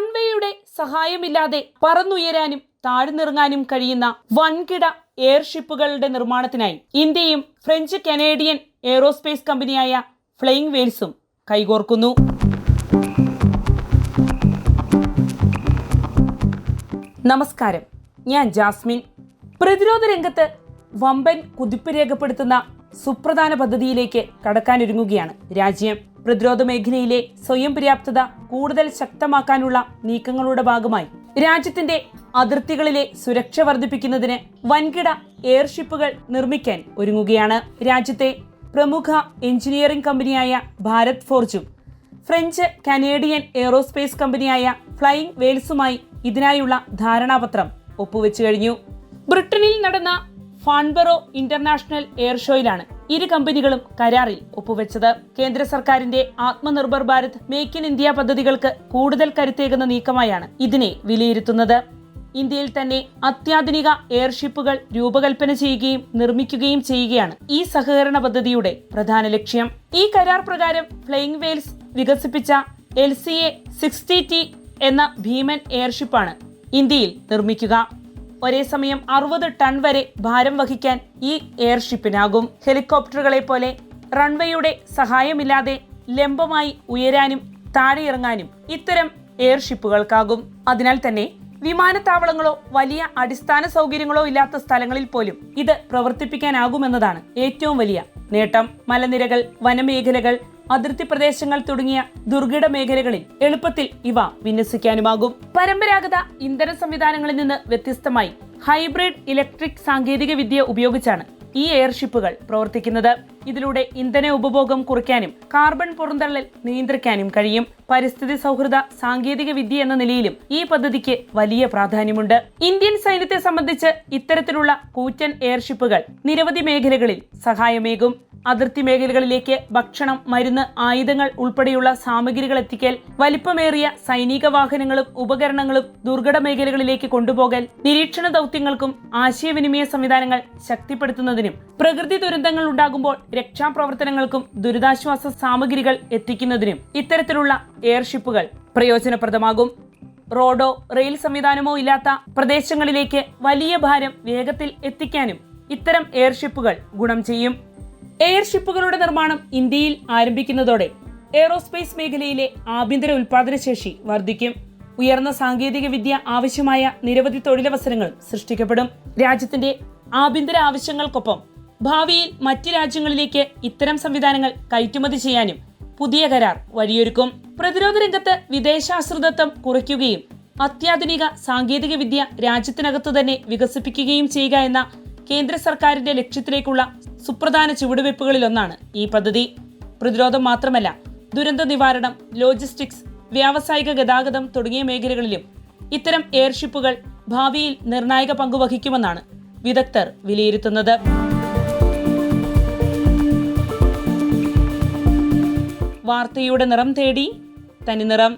റൺവേയുടെ സഹായമില്ലാതെ പറന്നുയരാനും താഴ്ന്നിറങ്ങാനും കഴിയുന്ന വൻകിട എയർഷിപ്പുകളുടെ നിർമ്മാണത്തിനായി ഇന്ത്യയും ഫ്രഞ്ച് കനേഡിയൻ എയ്റോസ്പേസ് കമ്പനിയായ ഫ്ലൈയിങ് വെയിൽസും കൈകോർക്കുന്നു. നമസ്കാരം, ഞാൻ ജാസ്മിൻ. പ്രതിരോധ രംഗത്ത് വമ്പൻ കുതിപ്പ് രേഖപ്പെടുത്തുന്ന സുപ്രധാന പദ്ധതിയിലേക്ക് കടക്കാനൊരുങ്ങുകയാണ് രാജ്യം. പ്രതിരോധ മേഖലയിലെ സ്വയം പര്യാപ്തത കൂടുതൽ ശക്തമാക്കാനുള്ള നീക്കങ്ങളുടെ ഭാഗമായി രാജ്യത്തിന്റെ അതിർത്തികളിലെ സുരക്ഷ വർദ്ധിപ്പിക്കുന്നതിന് വൻകിട എയർഷിപ്പുകൾ നിർമ്മിക്കാൻ ഒരുങ്ങുകയാണ്. രാജ്യത്തെ പ്രമുഖ എഞ്ചിനീയറിംഗ് കമ്പനിയായ ഭാരത് ഫോർജും ഫ്രഞ്ച് കനേഡിയൻ എയ്റോസ്പേസ് കമ്പനിയായ ഫ്ലൈയിങ് വെയിൽസുമായി ഇതിനായുള്ള ധാരണാപത്രം ഒപ്പുവെച്ചു കഴിഞ്ഞു. ബ്രിട്ടനിൽ നടന്ന ഫാൻബറോ ഇന്റർനാഷണൽ എയർ ഷോയിലാണ് ഇരു കമ്പനികളും കരാറിൽ ഒപ്പുവെച്ചത്. കേന്ദ്ര സർക്കാരിന്റെ Atmanirbhar Bharat make in India പദ്ധതികൾക്ക് കൂടുതൽ കരുത്തേകുന്ന നീക്കമായാണ് ഇതിനെ വിലയിരുത്തുന്നത്. ഇന്ത്യയിൽ തന്നെ അത്യാധുനിക എയർഷിപ്പുകൾ രൂപകൽപ്പന ചെയ്യുകയും നിർമ്മിക്കുകയും ചെയ്യുകയാണ് ഈ സഹകരണ പദ്ധതിയുടെ പ്രധാന ലക്ഷ്യം. ഈ കരാർ പ്രകാരം ഫ്ലൈയിങ് വെയിൽസ് വികസിപ്പിച്ച LCA-60T എന്ന ഭീമൻ എയർഷിപ്പാണ് ഇന്ത്യയിൽ നിർമ്മിക്കുക. ഒരേ സമയം 60 ടൺ വരെ ഭാരം വഹിക്കാൻ ഈ എയർഷിപ്പിനാകും. ഹെലികോപ്റ്ററുകളെ പോലെ റൺവേയുടെ സഹായമില്ലാതെ ലംബമായി ഉയരാനും താഴെയിറങ്ങാനും ഇത്തരം എയർഷിപ്പുകൾക്കാകും. അതിനാൽ തന്നെ വിമാനത്താവളങ്ങളോ വലിയ അടിസ്ഥാന സൗകര്യങ്ങളോ ഇല്ലാത്ത സ്ഥലങ്ങളിൽ പോലും ഇത് പ്രവർത്തിപ്പിക്കാനാകുമെന്നതാണ് ഏറ്റവും വലിയ നേട്ടം. മലനിരകൾ, വനമേഖലകൾ, അതിർത്തി പ്രദേശങ്ങൾ തുടങ്ങിയ ദുർഘട മേഖലകളിൽ എളുപ്പത്തിൽ ഇവ വിന്യസിക്കാനുമാകും. പരമ്പരാഗത ഇന്ധന സംവിധാനങ്ങളിൽ നിന്ന് വ്യത്യസ്തമായി ഹൈബ്രിഡ് ഇലക്ട്രിക് സാങ്കേതിക വിദ്യ ഉപയോഗിച്ചാണ് ഈ എയർഷിപ്പുകൾ പ്രവർത്തിക്കുന്നത്. ഇതിലൂടെ ഇന്ധന ഉപഭോഗം കുറയ്ക്കാനും കാർബൺ പുറന്തള്ളൽ നിയന്ത്രിക്കാനും കഴിയും. പരിസ്ഥിതി സൗഹൃദ സാങ്കേതിക വിദ്യ എന്ന നിലയിലും ഈ പദ്ധതിക്ക് വലിയ പ്രാധാന്യമുണ്ട്. ഇന്ത്യൻ സൈന്യത്തെ സംബന്ധിച്ച് ഇത്തരത്തിലുള്ള കൂറ്റൻ എയർഷിപ്പുകൾ നിരവധി മേഖലകളിൽ സഹായമേകും. അതിർത്തി മേഖലകളിലേക്ക് ഭക്ഷണം, മരുന്ന്, ആയുധങ്ങൾ ഉൾപ്പെടെയുള്ള സാമഗ്രികൾ എത്തിക്കൽ, വലിപ്പമേറിയ സൈനിക വാഹനങ്ങളും ഉപകരണങ്ങളും ദുർഘട മേഖലകളിലേക്ക് കൊണ്ടുപോകൽ, നിരീക്ഷണ ദൗത്യങ്ങൾക്കും ആശയവിനിമയ സംവിധാനങ്ങൾ ശക്തിപ്പെടുത്തുന്നതിനും പ്രകൃതി ദുരന്തങ്ങൾ ഉണ്ടാകുമ്പോൾ രക്ഷാപ്രവർത്തനങ്ങൾക്കും ദുരിതാശ്വാസ സാമഗ്രികൾ എത്തിക്കുന്നതിനും ഇത്തരത്തിലുള്ള എയർഷിപ്പുകൾ പ്രയോജനപ്രദമാകും. റോഡോ റെയിൽ സംവിധാനമോ ഇല്ലാത്ത പ്രദേശങ്ങളിലേക്ക് വലിയ ഭാരം വേഗത്തിൽ എത്തിക്കാനും ഇത്തരം എയർഷിപ്പുകൾ ഗുണം ചെയ്യും. എയർഷിപ്പുകളുടെ നിർമ്മാണം ഇന്ത്യയിൽ ആരംഭിക്കുന്നതോടെ എയ്റോസ്പേസ് മേഖലയിലെ ആഭ്യന്തര ഉൽപാദനശേഷി വർദ്ധിക്കും. ഉയർന്ന സാങ്കേതിക വിദ്യ ആവശ്യമായ നിരവധി തൊഴിലവസരങ്ങളും സൃഷ്ടിക്കപ്പെടും. രാജ്യത്തിന്റെ ആഭ്യന്തര ആവശ്യങ്ങൾക്കൊപ്പം ഭാവിയിൽ മറ്റ് രാജ്യങ്ങളിലേക്ക് ഇത്തരം സംവിധാനങ്ങൾ കയറ്റുമതി ചെയ്യാനും പുതിയ കരാർ വഴിയൊരുക്കും. പ്രതിരോധ രംഗത്ത് വിദേശാശ്രിതത്വം കുറയ്ക്കുകയും അത്യാധുനിക സാങ്കേതിക വിദ്യ രാജ്യത്തിനകത്തു തന്നെ വികസിപ്പിക്കുകയും ചെയ്യുക എന്ന കേന്ദ്ര സർക്കാരിന്റെ ലക്ഷ്യത്തിലേക്കുള്ള സുപ്രധാന ചുവടുവയ്പ്പുകളിലൊന്നാണ് ഈ പദ്ധതി. പ്രതിരോധം മാത്രമല്ല, ദുരന്ത നിവാരണം, ലോജിസ്റ്റിക്സ്, വ്യാവസായിക ഗതാഗതം തുടങ്ങിയ മേഖലകളിലും ഇത്തരം എയർഷിപ്പുകൾ ഭാവിയിൽ നിർണായക പങ്കുവഹിക്കുമെന്നാണ് വിദഗ്ധർ വിലയിരുത്തുന്നത്. വാർത്തയുടെ നിറം തേടി തനിനിറം.